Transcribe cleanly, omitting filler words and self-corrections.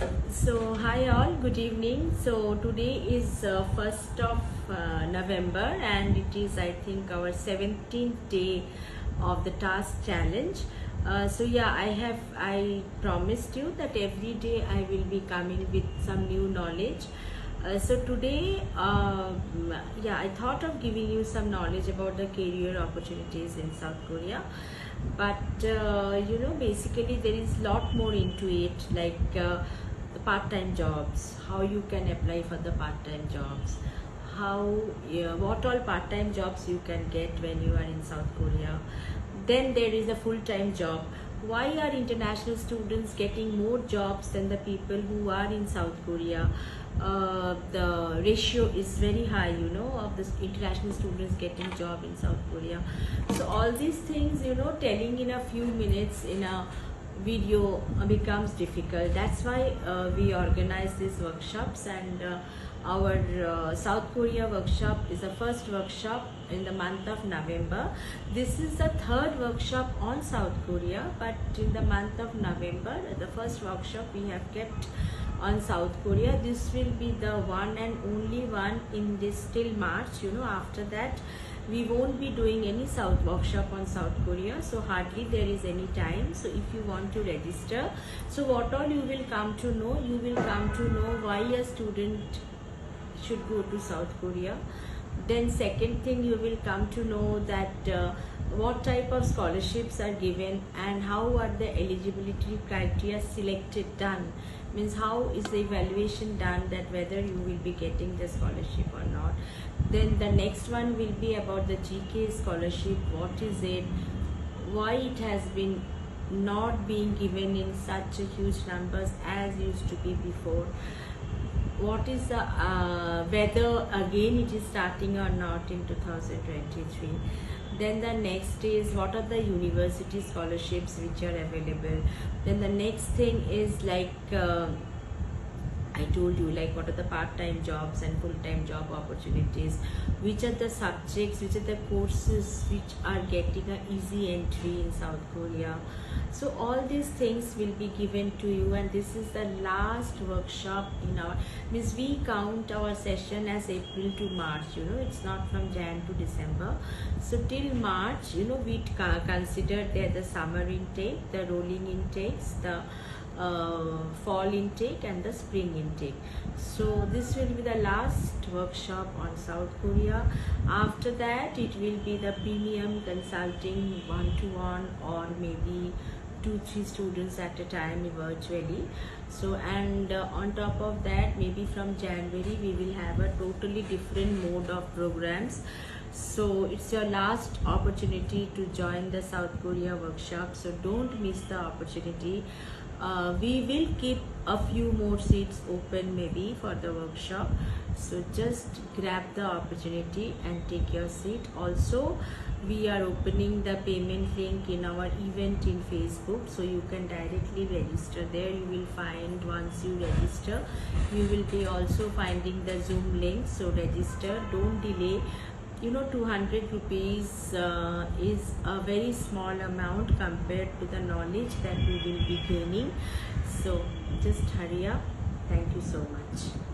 Hi all, good evening. So today is 1st of November, and it is, I think, our 17th day of the task challenge. I promised you that every day I will be coming with some new knowledge. So today, I thought of giving you some knowledge about the career opportunities in South Korea. But basically there is lot more into it, like the part-time jobs, how you can apply for the part-time jobs, what all part-time jobs you can get when you are in South Korea. Then there is a full-time job. Why are international students getting more jobs than the people who are in South Korea? The ratio is very high, of the international students getting job in South Korea. So all these things, telling in a few minutes in a video becomes difficult. That's why we organize these workshops, and our South Korea workshop is the first workshop in the month of November. This is the third workshop on South Korea, but in the month of November, the first workshop we have kept on South Korea. This will be the one and only one in this till March. After that we won't be doing any workshop on South Korea, so hardly there is any time. So if you want to register, so what all you will come to know, why a student should go to South Korea. Then second thing, you will come to know that what type of scholarships are given and how are the eligibility criteria done, means how is the evaluation done, that whether you will be getting the scholarship or not. Then the next one will be about the GK scholarship, what is it, why it has been not being given in such a huge numbers as used to be before, what is the whether again it is starting or not in 2023. Then the next is what are the university scholarships which are available. Then the next thing is like I told you, like what are the part-time jobs and full-time job opportunities, which are the subjects, which are the courses which are getting an easy entry in South Korea. So all these things will be given to you, and this is the last workshop in our, means we count our session as April to March, it's not from Jan to December. So till March, we consider there the summer intake, the rolling intakes, the fall intake and the spring intake. So this will be the last workshop on South Korea. After that it will be the premium consulting one-to-one, or maybe 2-3 students at a time virtually. So and on top of that, maybe from January we will have a totally different mode of programs. So it's your last opportunity to join the South Korea workshop, so don't miss the opportunity. We will keep a few more seats open maybe for the workshop, so just grab the opportunity and take your seat. Also, we are opening the payment link in our event in Facebook, so you can directly register there. You will find, once you register, you will be also finding the Zoom link, so register, don't delay. 200 rupees is a very small amount compared to the knowledge that we will be gaining. So just hurry up. Thank you so much.